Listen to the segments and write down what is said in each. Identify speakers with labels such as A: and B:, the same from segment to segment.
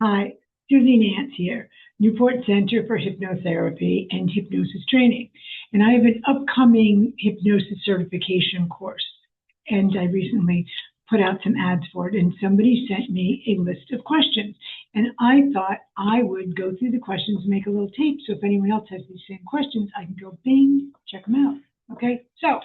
A: Hi, Susie Nance here, Newport Center for Hypnotherapy and Hypnosis Training. And I have an upcoming hypnosis certification course. And I recently put out some ads for it, and somebody sent me a list of questions. And I thought I would go through the questions and make a little tape. So if anyone else has these same questions, I can go bing, check them out. Okay, so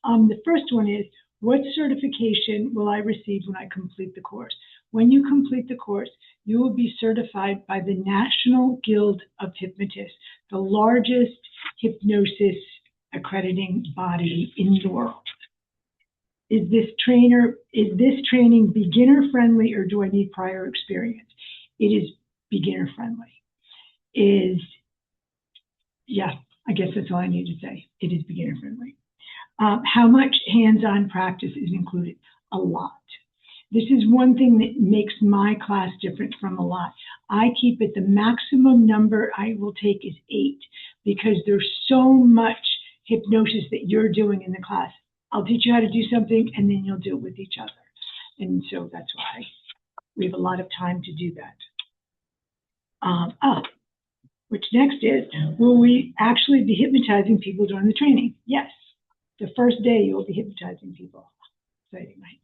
A: the first one is, what certification will I receive when I complete the course? When you complete the course, you will be certified by the National Guild of Hypnotists, the largest hypnosis accrediting body in the world. Is this training beginner friendly, or do I need prior experience? It is beginner friendly. Yeah, I guess that's all I need to say. It is beginner friendly. How much hands-on practice is included? A lot. This is one thing that makes my class different from a lot. I keep it, the maximum number I will take is 8, because there's so much hypnosis that you're doing in the class. I'll teach you how to do something, and then you'll do it with each other. And so that's why we have a lot of time to do that. Which next is, will we actually be hypnotizing people during the training? Yes. The first day you will be hypnotizing people. Exciting, right?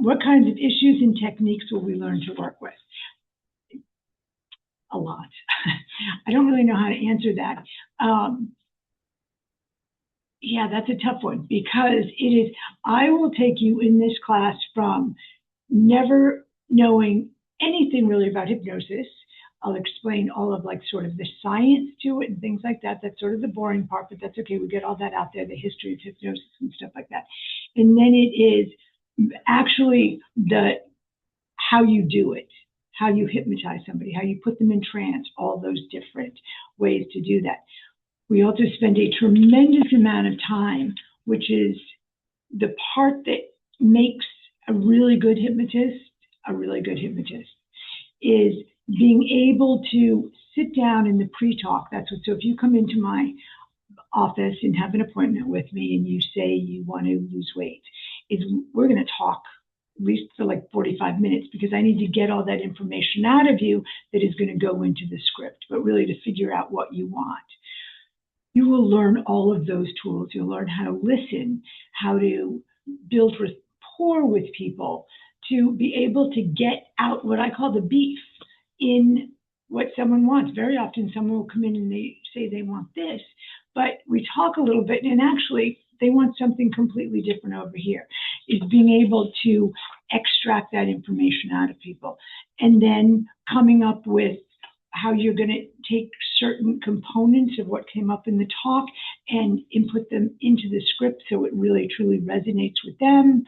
A: What kinds of issues and techniques will we learn to work with? A lot. I don't really know how to answer that. Yeah, that's a tough one, because I will take you in this class from never knowing anything really about hypnosis. I'll explain all of sort of the science to it and things like that. That's sort of the boring part, but that's okay. We get all that out there, the history of hypnosis and stuff like that. And then it is actually how you do it, how you hypnotize somebody, how you put them in trance, all those different ways to do that. We also spend a tremendous amount of time, which is the part that makes a really good hypnotist, is being able to sit down in the pre-talk. So if you come into my office and have an appointment with me and you say you want to lose weight, we're going to talk at least for 45 minutes, because I need to get all that information out of you that is going to go into the script, but really to figure out what you want. You will learn all of those tools. You'll learn how to listen, how to build rapport with people, to be able to get out what I call the beef in what someone wants. Very often someone will come in and they say they want this, but we talk a little bit and actually they want something completely different over here. Is being able to extract that information out of people, and then coming up with how you're going to take certain components of what came up in the talk and input them into the script so it really truly resonates with them.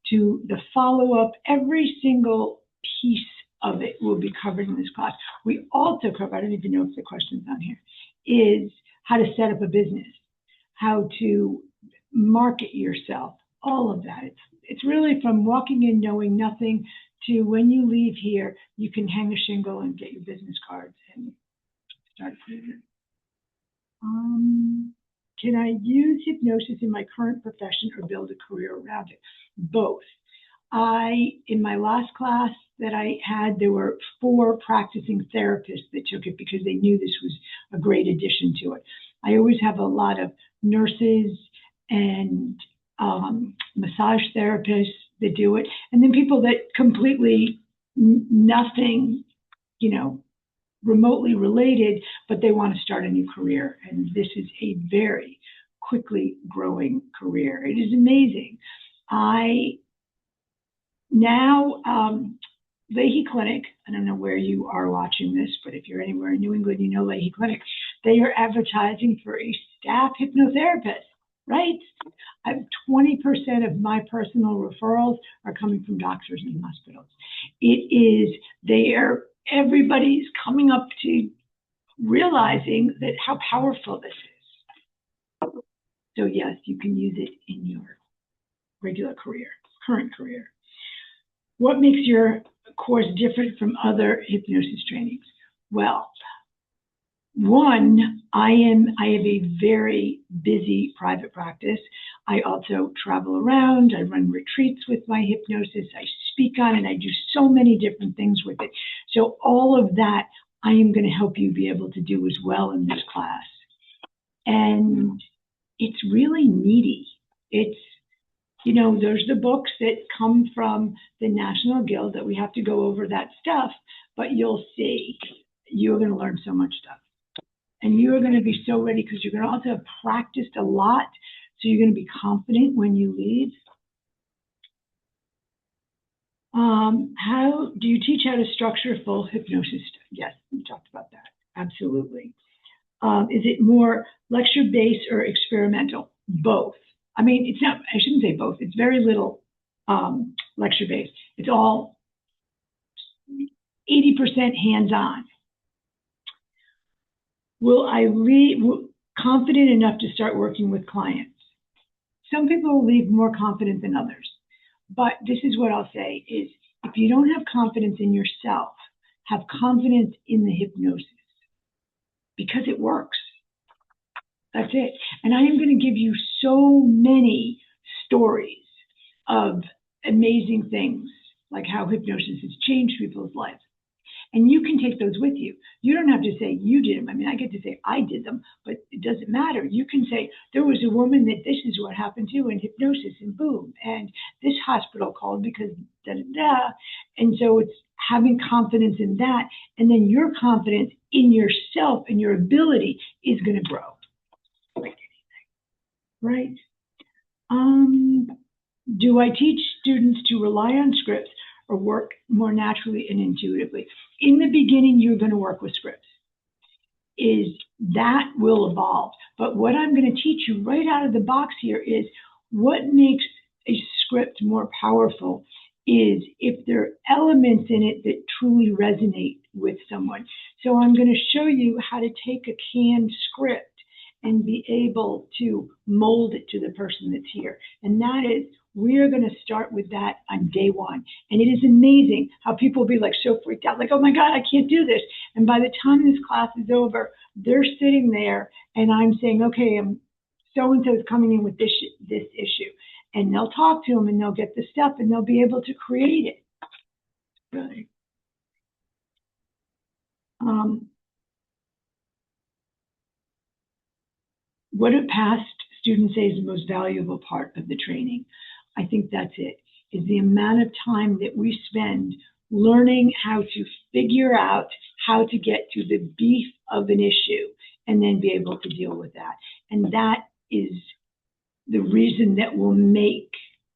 A: To the follow-up, every single piece of it will be covered in this class. We also cover, I don't even know if the question's on here, is how to set up a business, how to market yourself, all of that. It's really from walking in knowing nothing to when you leave here, you can hang a shingle and get your business cards and start putting it. Can I use hypnosis in my current profession or build a career around it? Both. In my last class that I had, there were 4 practicing therapists that took it because they knew this was a great addition to it. I always have a lot of nurses and massage therapists that do it, and then people that completely nothing, remotely related, but they want to start a new career. And this is a very quickly growing career. It is amazing. Leahy Clinic, I don't know where you are watching this, but if you're anywhere in New England, you know Leahy Clinic, they are advertising for a staff hypnotherapist, right? 20% of my personal referrals are coming from doctors and hospitals. Everybody's coming up to realizing that how powerful this is. So yes, you can use it in your regular career, current career. What makes your course different from other hypnosis trainings? Well, one, I have a very busy private practice. I also travel around. I run retreats with my hypnosis. I speak on it. I do so many different things with it. So all of that I am going to help you be able to do as well in this class. And it's really meaty. It's, you know, there's the books that come from the National Guild that we have to go over that stuff, but you'll see, you're going to learn so much stuff. And you're going to be so ready because you're going to also have practiced a lot. So you're going to be confident when you leave. How do you teach how to structure full hypnosis? Yes, we talked about that. Absolutely. Is it more lecture-based or experimental? Both. I mean, it's not, I shouldn't say both. It's very little lecture-based. It's all 80% hands-on. Will I leave confident enough to start working with clients? Some people will leave more confident than others. But this is what I'll say is, if you don't have confidence in yourself, have confidence in the hypnosis because it works. That's it. And I am going to give you so many stories of amazing things, like how hypnosis has changed people's lives. And you can take those with you. You don't have to say you did them. I mean, I get to say I did them, but it doesn't matter. You can say there was a woman that this is what happened to in hypnosis, and boom, and this hospital called because da da da. And so it's having confidence in that, and then your confidence in yourself and your ability is going to grow. Like anything, right? Do I teach students to rely on scripts or work more naturally and intuitively? In the beginning, you're going to work with scripts. That will evolve. But what I'm going to teach you right out of the box here is what makes a script more powerful is if there are elements in it that truly resonate with someone. So I'm going to show you how to take a canned script and be able to mold it to the person that's here. And that is, we're going to start with that on day one. And it is amazing how people will be like so freaked out, like, oh my God, I can't do this. And by the time this class is over, they're sitting there and I'm saying, okay, so-and-so is coming in with this issue. And they'll talk to them and they'll get the stuff and they'll be able to create it. Really. What do past students say is the most valuable part of the training? I think that's it, is the amount of time that we spend learning how to figure out how to get to the beef of an issue and then be able to deal with that. And that is the reason that will make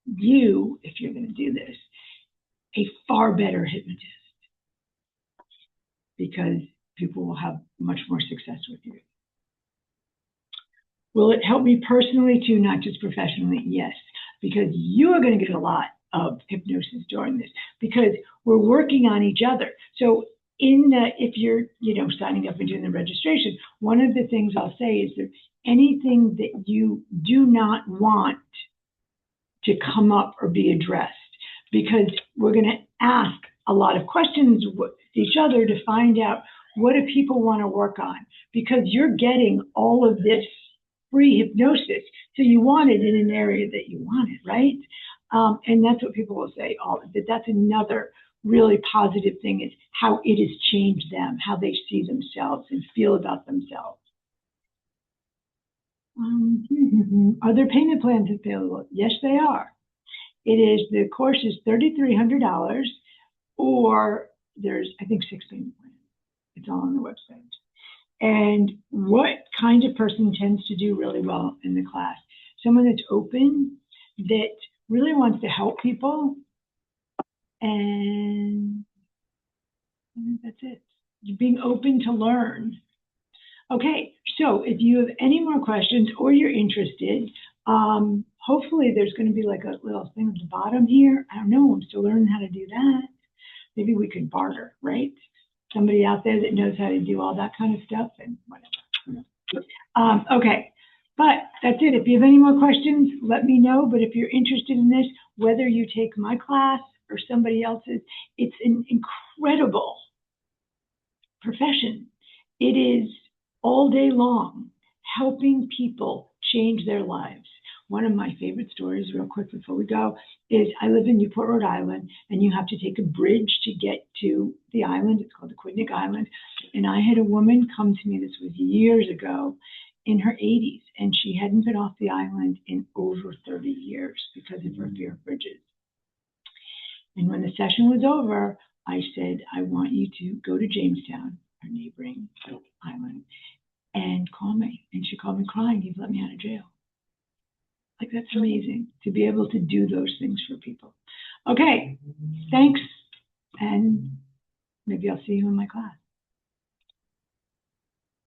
A: you, if you're going to do this, a far better hypnotist, because people will have much more success with you. Will it help me personally too, not just professionally? Yes, because you are going to get a lot of hypnosis during this because we're working on each other. So if you're, signing up and doing the registration, one of the things I'll say is that anything that you do not want to come up or be addressed, because we're going to ask a lot of questions with each other to find out what do people want to work on, because you're getting all of this free hypnosis, so you want it in an area that you want it, right? And that's what people will say. That's another really positive thing, is how it has changed them, how they see themselves and feel about themselves. Are there payment plans available? Yes, they are. The course is $3,300, or there's, I think, 6 payment plans. It's all on the website. And what kind of person tends to do really well in the class? Someone that's open, that really wants to help people, and I think that's it. Being open to learn. Okay, so if you have any more questions or you're interested, hopefully there's going to be like a little thing at the bottom here. I don't know, I'm still learning how to do that. Maybe we could barter, right? Somebody out there that knows how to do all that kind of stuff and whatever. Okay, but that's it. If you have any more questions, let me know. But if you're interested in this, whether you take my class or somebody else's, it's an incredible profession. It is all day long helping people change their lives. One of my favorite stories, real quick before we go, is I live in Newport, Rhode Island, and you have to take a bridge to get to the island. It's called the Quidnick Island. And I had a woman come to me, this was years ago, in her 80s, and she hadn't been off the island in over 30 years because of her fear of bridges. And when the session was over, I said, I want you to go to Jamestown, our neighboring island, and call me. And she called me crying, you've let me out of jail. Like, that's amazing to be able to do those things for people. Okay, thanks. And maybe I'll see you in my class.